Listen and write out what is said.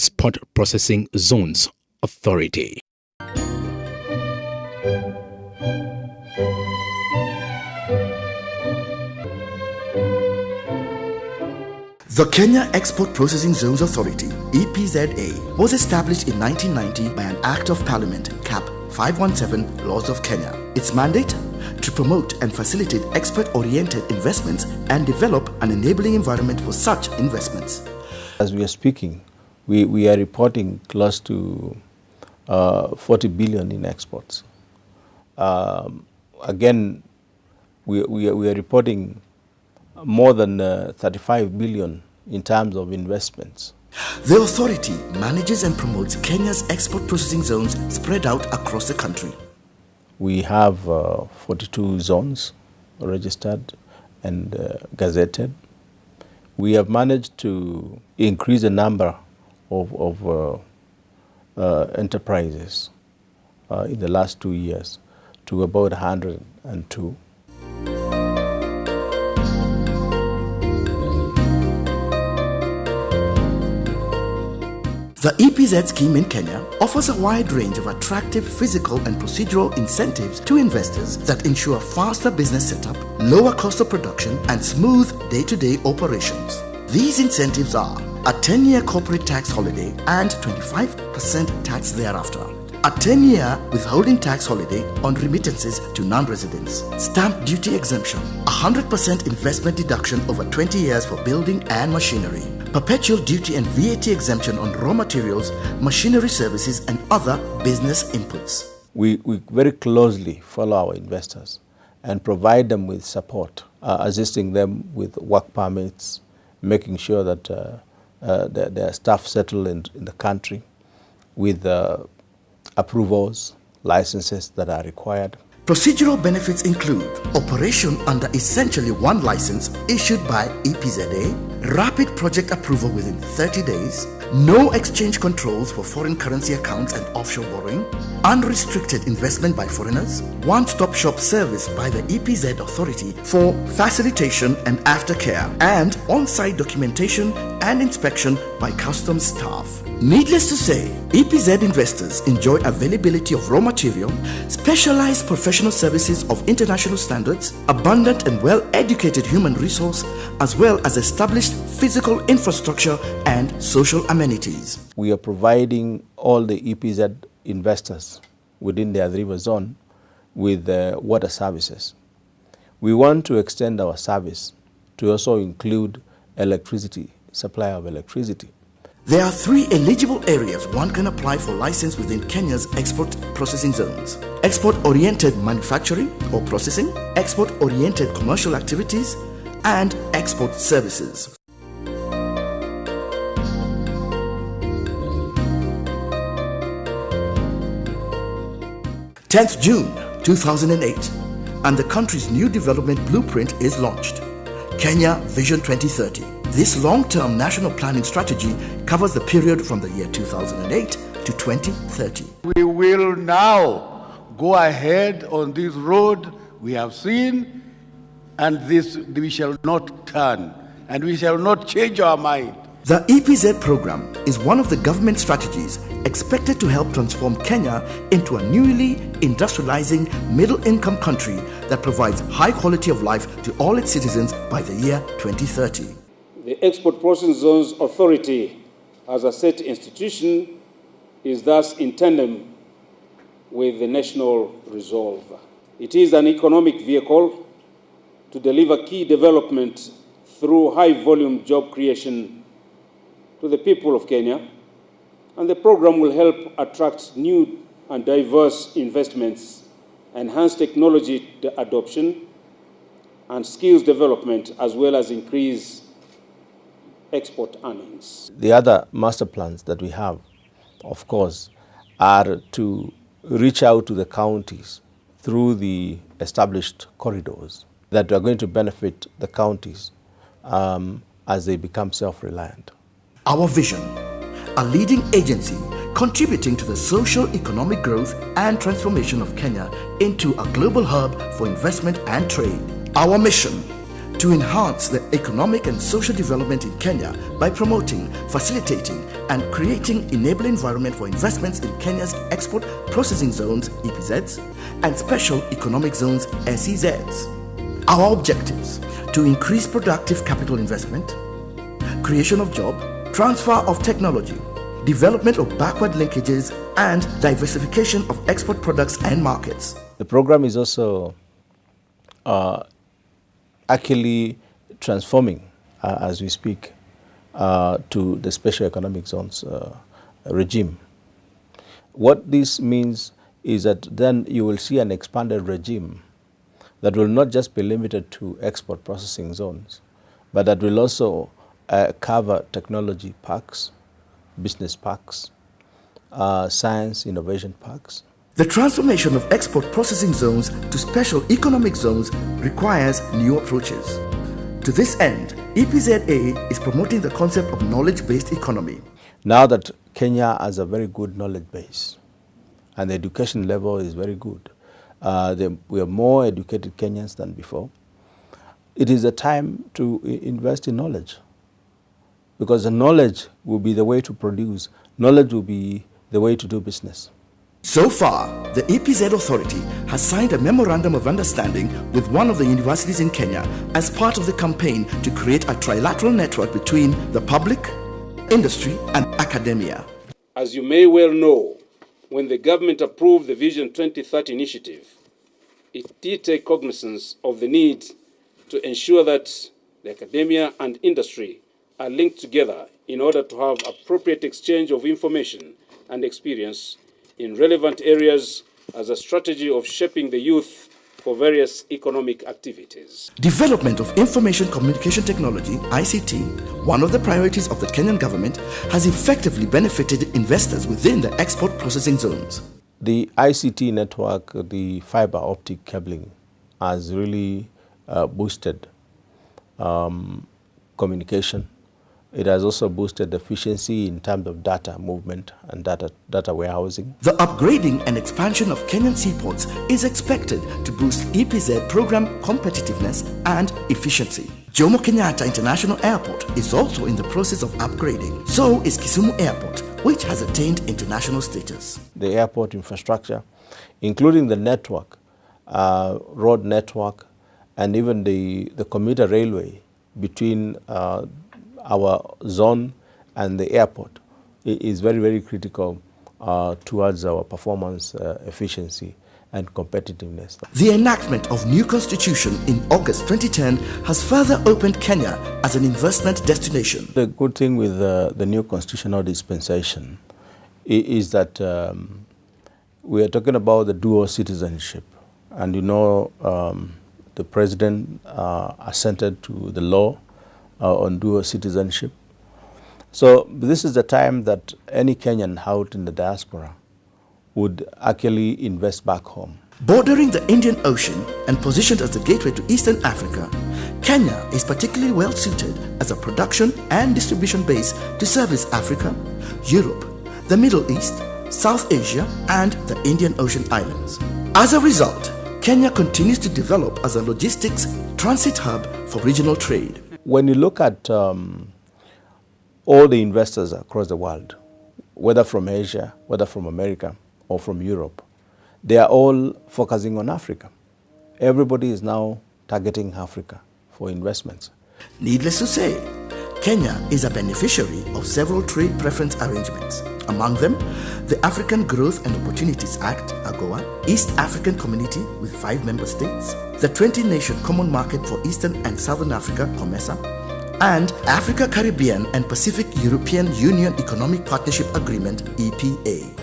Export Processing Zones Authority. The Kenya Export Processing Zones Authority, EPZ-A, was established in 1990 by an Act of Parliament, Cap 517, Laws of Kenya. Its mandate? To promote and facilitate export-oriented investments and develop an enabling environment for such investments. As we are speaking, we are reporting close to 40 billion in exports. Again, we are reporting more than 35 billion in terms of investments. The authority manages and promotes Kenya's export processing zones spread out across the country. We have 42 zones registered and gazetted. We have managed to increase the number of enterprises in the last 2 years to about 102. The EPZ scheme in Kenya offers a wide range of attractive physical and procedural incentives to investors that ensure faster business setup, lower cost of production, and smooth day-to-day operations. These incentives are a 10-year corporate tax holiday and 25% tax thereafter, a 10-year withholding tax holiday on remittances to non-residents, stamp duty exemption, 100% investment deduction over 20 years for building and machinery, perpetual duty and VAT exemption on raw materials, machinery services, and other business inputs. We very closely follow our investors and provide them with support, assisting them with work permits, making sure that their staff settle in the country, with approvals, licenses that are required. Procedural benefits include operation under essentially one license issued by EPZ-A, rapid project approval within 30 days, no exchange controls for foreign currency accounts and offshore borrowing, unrestricted investment by foreigners, one-stop shop service by the EPZ-Authority for facilitation and aftercare, and on-site documentation and inspection by customs staff. Needless to say, EPZ investors enjoy availability of raw material, specialized professional services of international standards, abundant and well-educated human resource, as well as established physical infrastructure and social amenities. We are providing all the EPZ investors within the Athi River zone with water services. We want to extend our service to also include electricity, supply of electricity. There are 3 eligible areas one can apply for license within Kenya's export processing zones: export-oriented manufacturing or processing, export-oriented commercial activities, and export services. June 10th, 2008, and the country's new development blueprint is launched, Kenya Vision 2030. This long-term national planning strategy covers the period from the year 2008 to 2030. We will now go ahead on this road we have seen, and this we shall not turn, and we shall not change our mind. The EPZ program is one of the government strategies expected to help transform Kenya into a newly industrializing middle-income country that provides high quality of life to all its citizens by the year 2030. The Export Processing Zones Authority, as a state institution, is thus in tandem with the national resolve. It is an economic vehicle to deliver key development through high-volume job creation to the people of Kenya, and the program will help attract new and diverse investments, enhance technology adoption and skills development, as well as increase export earnings. The other master plans that we have, of course, are to reach out to the counties through the established corridors that are going to benefit the counties as they become self-reliant. Our vision, a leading agency contributing to the socio-economic growth and transformation of Kenya into a global hub for investment and trade. Our mission, to enhance the economic and social development in Kenya by promoting, facilitating, and creating enabling environment for investments in Kenya's export processing zones (EPZs) and special economic zones (SEZs). Our objectives: to increase productive capital investment, creation of job, transfer of technology, development of backward linkages, and diversification of export products and markets. The program is also actually transforming, as we speak, to the special economic zones regime. What this means is that then you will see an expanded regime that will not just be limited to export processing zones, but that will also cover technology parks, business parks, science innovation parks. The transformation of export processing zones to special economic zones requires new approaches. To this end, EPZ-A is promoting the concept of knowledge-based economy. Now that Kenya has a very good knowledge base and the education level is very good, we are more educated Kenyans than before, it is a time to invest in knowledge, because the knowledge will be the way to produce, knowledge will be the way to do business. So far, the EPZ-Authority has signed a memorandum of understanding with one of the universities in Kenya as part of the campaign to create a trilateral network between the public, industry, and academia. As you may well know, when the government approved the Vision 2030 initiative, it did take cognizance of the need to ensure that the academia and industry are linked together in order to have appropriate exchange of information and experience in relevant areas as a strategy of shaping the youth for various economic activities. Development of information communication technology, ICT, one of the priorities of the Kenyan government, has effectively benefited investors within the export processing zones. The ICT network, the fiber optic cabling, has really boosted communication. It has also boosted efficiency in terms of data movement and data warehousing. The upgrading and expansion of Kenyan seaports is expected to boost EPZ program competitiveness and efficiency. Jomo Kenyatta International Airport is also in the process of upgrading. So is Kisumu Airport, which has attained international status. The airport infrastructure, including the network, road network, and even the commuter railway between our zone and the airport is very, very critical towards our performance, efficiency, and competitiveness. The enactment of new constitution in August 2010 has further opened Kenya as an investment destination. The good thing with the new constitutional dispensation is that we are talking about the dual citizenship. And you know, the president assented to the law on dual citizenship. So this is the time that any Kenyan out in the diaspora would actually invest back home. Bordering the Indian Ocean and positioned as the gateway to Eastern Africa, Kenya is particularly well suited as a production and distribution base to service Africa, Europe, the Middle East, South Asia, and the Indian Ocean islands. As a result, Kenya continues to develop as a logistics transit hub for regional trade. When you look at all the investors across the world, whether from Asia, whether from America, or from Europe, they are all focusing on Africa. Everybody is now targeting Africa for investments. Needless to say, Kenya is a beneficiary of several trade preference arrangements. Among them, the African Growth and Opportunities Act, AGOA, East African Community with 5 member states, the 20-nation Common Market for Eastern and Southern Africa, COMESA, and Africa, Caribbean and Pacific European Union Economic Partnership Agreement, EPA.